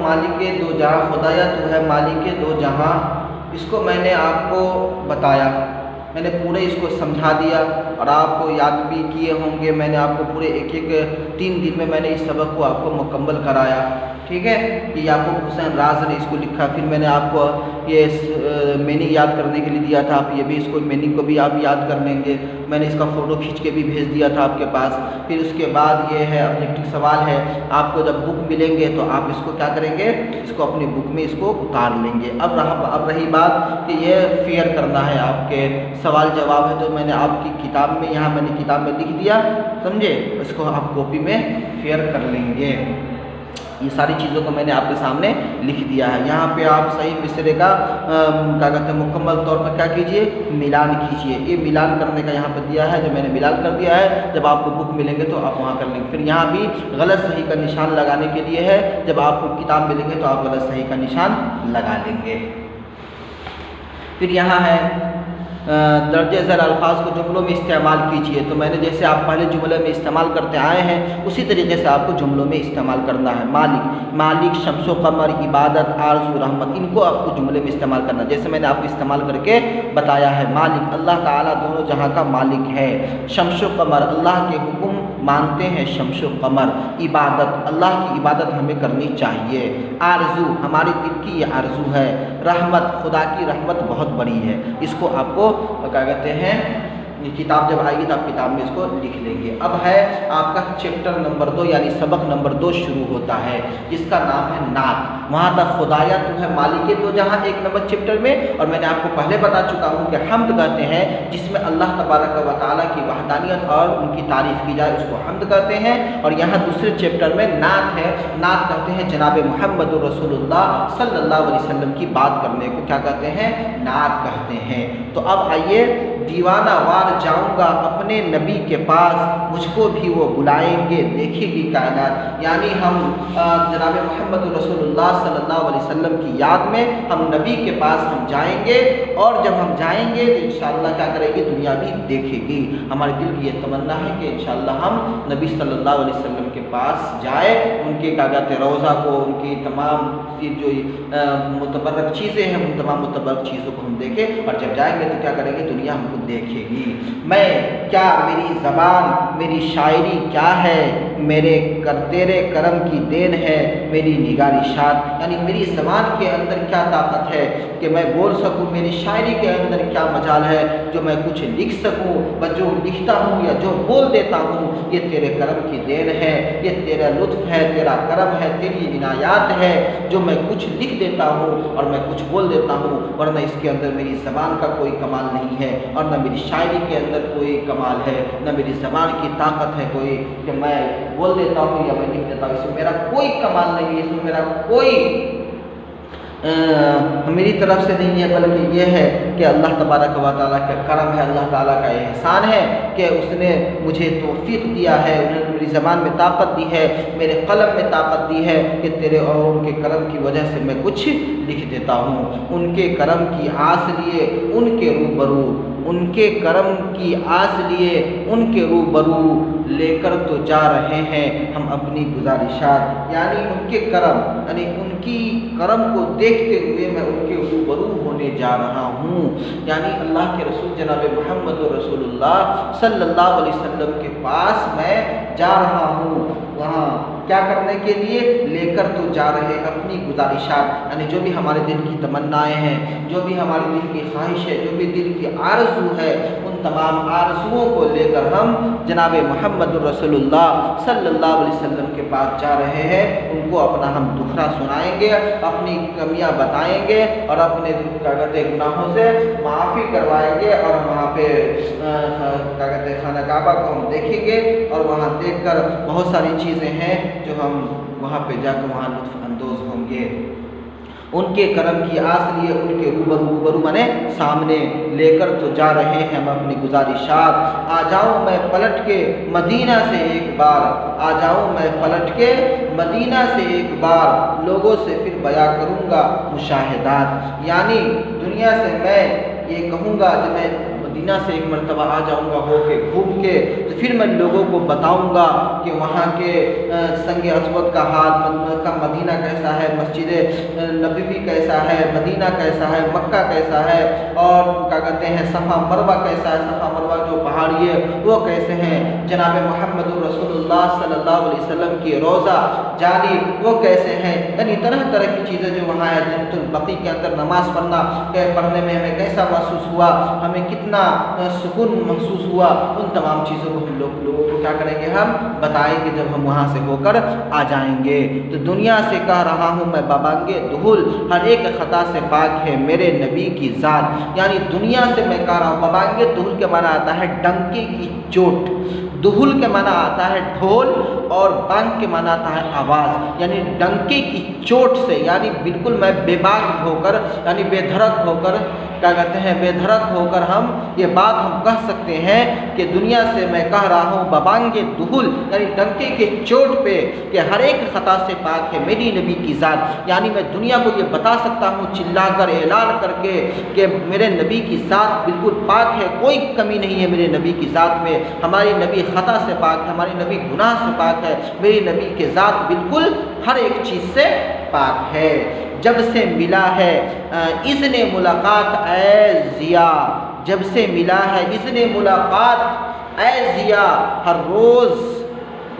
مالک دو جہاں، خدایا تو ہے مالک دو جہاں، اس کو میں نے آپ کو بتایا، میں نے پورے اس کو سمجھا دیا اور آپ کو یاد بھی کیے ہوں گے۔ میں نے آپ کو پورے ایک 3 دن میں میں نے اس سبق کو آپ کو مکمل کرایا، ٹھیک ہے۔ یہ یعقوب حسین راز نے اس کو لکھا، پھر میں نے آپ کو یہ میننگ یاد کرنے کے لیے دیا تھا، آپ یہ بھی اس کو میننگ کو بھی آپ یاد کر لیں گے۔ میں نے اس کا فوٹو کھینچ کے بھی بھیج دیا تھا آپ کے پاس۔ پھر اس کے بعد یہ ہے آبجیکٹو سوال ہے، آپ کو جب بک ملیں گے تو آپ اس کو کیا کریں گے، اس کو اپنی بک میں اس کو اتار لیں گے۔ اب رہی بات کہ یہ فیئر کرنا ہے، آپ کے سوال جواب ہے تو میں نے آپ کی کتاب میں، یہاں میں نے کتاب میں لکھ دیا، سمجھے، اس کو آپ کاپی میں فیئر کر لیں گے۔ یہ ساری چیزوں کو میں نے آپ کے سامنے لکھ دیا ہے۔ یہاں پہ آپ صحیح مصرے کا کیا کہتے ہیں مکمل طور پر کیا کیجئے، ملان کیجئے۔ یہ ملان کرنے کا یہاں پہ دیا ہے، جو میں نے ملان کر دیا ہے، جب آپ کو بک ملیں گے تو آپ وہاں کر لیں گے۔ پھر یہاں بھی غلط صحیح کا نشان لگانے کے لیے ہے، جب آپ کو کتاب ملیں گے تو آپ غلط صحیح کا نشان لگا لیں گے۔ پھر یہاں ہے درجہ ذیل الفاظ کو جملوں میں استعمال کیجئے، تو میں نے جیسے آپ پہلے جملے میں استعمال کرتے آئے ہیں اسی طریقے سے آپ کو جملوں میں استعمال کرنا ہے۔ مالک، شمس و قمر، عبادت، آرزو، رحمت، ان کو آپ کو جملے میں استعمال کرنا ہے، جیسے میں نے آپ کو استعمال کر کے بتایا ہے۔ مالک، اللہ تعالیٰ دونوں جہاں کا مالک ہے۔ شمس و قمر، اللہ کے حکم مانتے ہیں شمس و قمر۔ عبادت، اللہ کی عبادت ہمیں کرنی چاہیے۔ آرزو، ہماری دل کی یہ آرزو ہے۔ رحمت، خدا کی رحمت بہت بڑی ہے۔ اس کو آپ کو کیا کہتے ہیں، یہ کتاب جب آئے گی تو آپ کتاب میں اس کو لکھ لیں گے۔ اب ہے آپ کا چیپٹر نمبر 2 یعنی سبق نمبر 2 شروع ہوتا ہے، جس کا نام ہے نعت۔ وہاں تک خدایا تو ہے مالک دو جہاں 1 نمبر چیپٹر میں، اور میں نے آپ کو پہلے بتا چکا ہوں کہ حمد کہتے ہیں جس میں اللہ تبارک و تعالیٰ کی وحدانیت اور ان کی تعریف کی جائے، اس کو حمد کہتے ہیں۔ اور یہاں دوسرے چیپٹر میں نعت ہے، نعت کہتے ہیں جناب محمد رسول اللہ صلی اللہ علیہ وسلم کی بات کرنے کو کیا کہتے ہیں، نعت کہتے ہیں۔ تو اب آئیے، دیوانہ وار جاؤں گا اپنے نبی کے پاس، مجھ کو بھی وہ بلائیں گے دیکھے گی کائنات، یعنی ہم جناب محمد رسول اللہ صلی اللہ علیہ وسلم کی یاد میں ہم نبی کے پاس ہم جائیں گے، اور جب ہم جائیں گے تو انشاءاللہ کیا کرے گی، دنیا بھی دیکھے گی۔ ہمارے دل کی یہ تمنا ہے کہ انشاءاللہ ہم نبی صلی اللہ علیہ وسلم کے پاس جائیں، ان کے کیا کہتے ہیں روضہ کو، ان کی تمام جو متبرک چیزیں ہیں ان تمام متبرک چیزوں کو ہم دیکھیں، اور جب جائیں گے تو کیا کریں گے، دنیا ہم کو دیکھے گی۔ میں کیا، میری زبان، میری شاعری کیا ہے، تیرے کرم کی دین ہے میری نگارشات، یعنی میری زبان کے اندر کیا طاقت ہے کہ میں بول سکوں، میری شاعری کے اندر کیا مجال ہے جو میں کچھ لکھ سکوں، جو لکھتا ہوں یا جو بول دیتا ہوں یہ تیرے کرم کی دین ہے، یہ تیرا لطف ہے، تیرا کرم ہے، تیری عنایات ہے، جو میں کچھ لکھ دیتا ہوں اور میں کچھ بول دیتا ہوں، ورنہ اس کے اندر میری زبان کا کوئی کمال نہیں ہے، اور نہ میری شاعری کے اندر کوئی کمال ہے، نہ میری زبان کی طاقت ہے کوئی کہ میں بول دیتا ہوں یا میں لکھ دیتا ہوں، اس میں میرا کوئی کمال نہیں ہے، اس میں میرا کوئی میری طرف سے نہیں ہے، بلکہ یہ ہے کہ اللہ تبارک و تعالیٰ کا کرم ہے، اللہ تعالیٰ کا احسان ہے کہ اس نے مجھے توفیق دیا ہے، انہوں نے میری زبان میں طاقت دی ہے، میرے قلم میں طاقت دی ہے کہ تیرے اور ان کے کرم کی وجہ سے میں کچھ لکھ دیتا ہوں۔ ان کے کرم کی آس لیے ان کے روبرو، ان کے کرم کی آس لیے ان کے روبرو لے کر تو جا رہے ہیں ہم اپنی گزارشات، یعنی ان کے کرم، یعنی ان کی کرم کو دیکھتے ہوئے میں ان کے روبرو ہونے جا رہا ہوں، یعنی اللہ کے رسول جناب محمد رسول اللہ صلی اللہ علیہ وسلم کے پاس میں جا رہا ہوں، وہاں کیا کرنے کے لیے، لے کر تو جا رہے ہیں اپنی گزارشات، یعنی جو بھی ہمارے دل کی تمنائیں ہیں، جو بھی ہمارے دل کی خواہش ہے، جو بھی دل کی آرزو ہے، ان تمام آرزوؤں کو لے کر ہم جناب محمد رسول اللہ صلی اللہ علیہ وسلم کے پاس جا رہے ہیں، ان کو اپنا ہم دکھڑا سنائیں گے، اپنی کمیاں بتائیں گے، اور اپنے کیا کہتے ہیں گناہوں سے معافی کروائیں گے، اور وہاں پہ کیا کہتے ہیں خانہ کعبہ کو ہم دیکھیں گے، اور وہاں دیکھ کر بہت ساری چیزیں ہیں جو ہم وہاں پہ جا کر وہاں لطف اندوز ہوں گے۔ ان کے کرم کی آس لیے ان کے روبرو بنے سامنے لے کر تو جا رہے ہیں ہم اپنی گزارشات، آ جاؤں میں پلٹ کے مدینہ سے ایک بار، آ جاؤں میں پلٹ کے مدینہ سے ایک بار، لوگوں سے پھر بیان کروں گا مشاہدات، یعنی دنیا سے میں یہ کہوں گا، جب میں مدینہ سے ایک مرتبہ آ جاؤں گا ہو کے گھوم کے، تو پھر میں لوگوں کو بتاؤں گا کہ وہاں کے سنگ اسود کا حال، کا مدینہ کیسا ہے، مسجد نبوی کیسا ہے، مدینہ کیسا ہے، مکہ کیسا ہے، اور کیا کہتے ہیں صفا مروہ کیسا ہے، صفا مروہ جو پہاڑی ہے وہ کیسے ہیں، جناب محمد رسول اللہ صلی اللہ علیہ وسلم کی روضہ جاری وہ کیسے ہیں، یعنی طرح طرح کی چیزیں جو وہاں ہے، جنت البقیع کے اندر نماز پڑھنے میں ہمیں کیسا محسوس ہوا، ہمیں کتنا سکون محسوس ہوا، ان تمام چیزوں کو ہم لوگوں کو کیا کریں گے، ہم بتائیں گے جب ہم وہاں سے ہو کر آ جائیں گے۔ تو دنیا سے کہہ رہا ہوں میں بابانگ دہل، ہر ایک خطا سے پاک ہے میرے نبی کی ذات، یعنی دنیا سے میں کہہ رہا ہوں۔ بابانگ دہل کے معنی آتا ہے ڈنکے کی چوٹ، دہل کے معنی آتا ہے ڈھول، اور بانگ کے معنی آتا ہے آواز، یعنی ڈنکے کی چوٹ سے، یعنی بالکل میں بے باک ہو کر، یعنی بے دھڑک ہو کر، کیا کہتے ہیں بے دھڑک ہو کر ہم یہ بات ہم کہہ سکتے ہیں کہ دنیا سے میں کہہ رہا ہوں بابانگ دہل، یعنی ڈنکے کے چوٹ پہ کہ ہر ایک خطا سے پاک ہے میری نبی کی ذات، یعنی میں دنیا کو یہ بتا سکتا ہوں چلا کر، اعلان کر کے کہ میرے نبی کی ذات بالکل پاک ہے، کوئی کمی نہیں ہے میرے نبی کی ذات میں، ہماری نبی خطا سے پاک ہے، ہماری نبی گناہ سے پاک ہے، میری نبی کی ذات بالکل ہر ایک چیز سے پاک ہے۔ جب سے ملا ہے اذن ملاقات اے ضیا، جب سے ملا ہے اذن ملاقات اے ضیا، ہر روز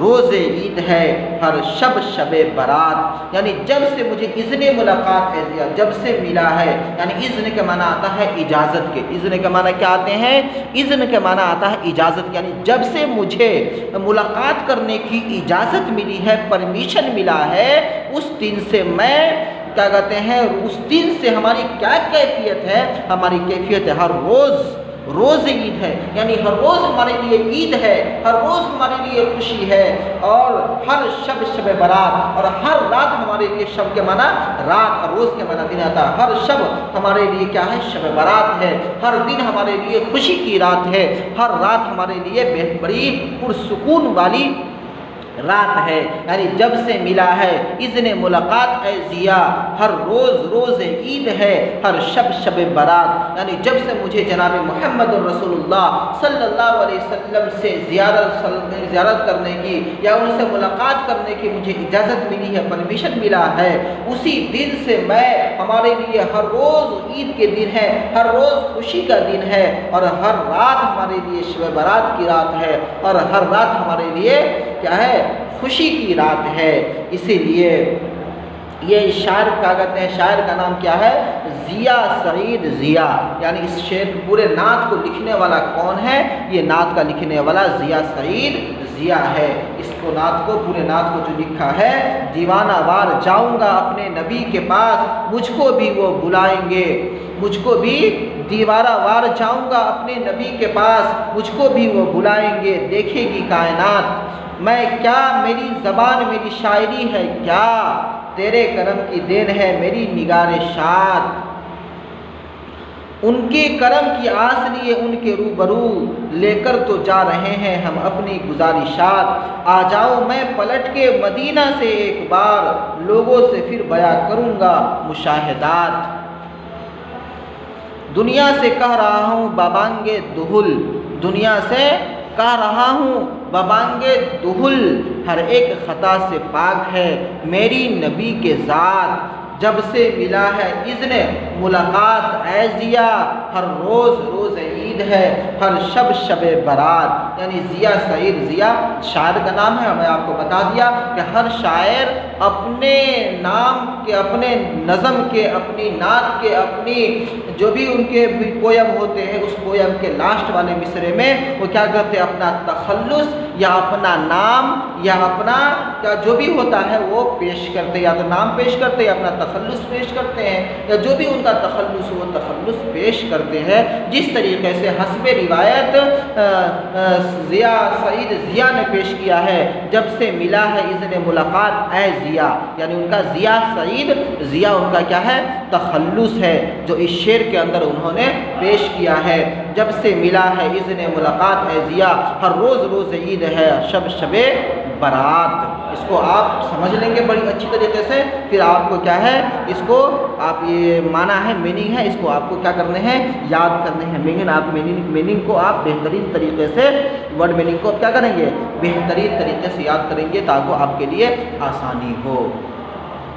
روز عید ہے، ہر شب شب برات، یعنی جب سے مجھے اذن ملاقات ہے ضیا، جب سے ملا ہے، یعنی اذن کے معنی آتا ہے اجازت کے، اذن کے معنی کیا آتے ہیں، اذن کے معنی آتا ہے اجازت، یعنی جب سے مجھے ملاقات کرنے کی اجازت ملی ہے، پرمیشن ملا ہے، اس دن سے میں کیا کہتے ہیں، اس دن سے ہماری کیا کیفیت ہے، ہماری کیفیت ہے ہر روز روز عید ہے، یعنی ہر روز ہمارے لیے عید ہے، ہر روز ہمارے لیے خوشی ہے، اور ہر شب شب برات، اور ہر رات ہمارے لیے، شب کے معنی رات اور روز کے معنی دن آتا ہے، ہر شب ہمارے لیے کیا ہے، شب برات ہے، ہر دن ہمارے لیے خوشی کی رات ہے، ہر رات ہمارے لیے بڑی پرسکون والی رات ہے، یعنی جب سے ملا ہے اذن ملاقات اے ضیا، ہر روز روز عید ہے، ہر شب شب برات، یعنی جب سے مجھے جناب محمد رسول اللہ صلی اللہ علیہ وسلم سے زیارت کرنے کی یا ان سے ملاقات کرنے کی مجھے اجازت ملی ہے، پرمیشن ملا ہے، اسی دن سے میں، ہمارے لیے ہر روز عید کے دن ہے، ہر روز خوشی کا دن ہے، اور ہر رات ہمارے لیے شب برات کی رات ہے، اور ہر رات ہمارے لیے کیا ہے، خوشی کی رات ہے۔ اسی لیے یہ شاعر کیا کہتے ہیں، شاعر کا نام کیا ہے، ضیا سعید ضیا، یعنی اس شعر پورے نعت کو لکھنے والا کون ہے، یہ نعت کا لکھنے والا ضیا سعید ضیا ہے۔ اس کو نعت کو، پورے نعت کو جو لکھا ہے، دیوانہ وار جاؤں گا اپنے نبی کے پاس، مجھ کو بھی وہ بلائیں گے، مجھ کو بھی دیوانہ وار جاؤں گا اپنے نبی کے پاس، مجھ کو بھی وہ بلائیں گے، دیکھے گی کائنات میں کیا، میری زبان میری شاعری ہے کیا، تیرے کرم کی دین ہے میری نگار شاد، ان کے کرم کی آس لیے ان کے روبرو لے کر تو جا رہے ہیں ہم اپنی گزارشات، آ جاؤ میں پلٹ کے مدینہ سے ایک بار، لوگوں سے پھر بیاں کروں گا مشاہدات۔ دنیا سے کہہ رہا ہوں بابانگ دہل، دنیا سے کہہ رہا ہوں بابانگ دہل، ہر ایک خطا سے پاک ہے میری نبی کے ذات، جب سے ملا ہے اذن ملاقات اے ضیا، ہر روز روز عید ہے، ہر شب شب برات، یعنی ضیا سعید ضیا شاعر کا نام ہے۔ میں آپ کو بتا دیا کہ ہر شاعر اپنے نام کے، اپنے نظم کے، اپنی نعت کے، اپنی جو بھی ان کے پویم ہوتے ہیں، اس پویم کے لاسٹ والے مصرے میں وہ کیا کرتے ہیں، اپنا تخلص یا اپنا نام یا اپنا کیا جو بھی ہوتا ہے وہ پیش کرتے ہیں، یا تو نام پیش کرتے ہیں یا اپنا تخلص پیش کرتے ہیں، یا جو بھی ان کا تخلص وہ تخلص پیش کرتے ہیں۔ جس طریقے سے حسب روایت ضیا سعید ضیا نے پیش کیا ہے، جب سے ملا ہے اذن ملاقات اے ضیا، یعنی ان کا ضیا سعید ضیا ان کا کیا ہے، تخلص ہے، جو اس شعر کے اندر انہوں نے پیش کیا ہے۔ جب سے ملا ہے اذن ملاقات اے ضیا، ہر روز روز عید ہے، شب شب برات، اس کو آپ سمجھ لیں گے بڑی اچھی طریقے سے، پھر آپ کو کیا ہے اس کو آپ یہ معنی ہے میننگ ہے، اس کو آپ کو کیا کرنے ہیں یاد کرنے ہیں۔ میننگ کو آپ بہترین طریقے سے ورڈ میننگ کو آپ کیا کریں گے بہترین طریقے سے یاد کریں گے تاکہ آپ کے لیے آسانی ہو۔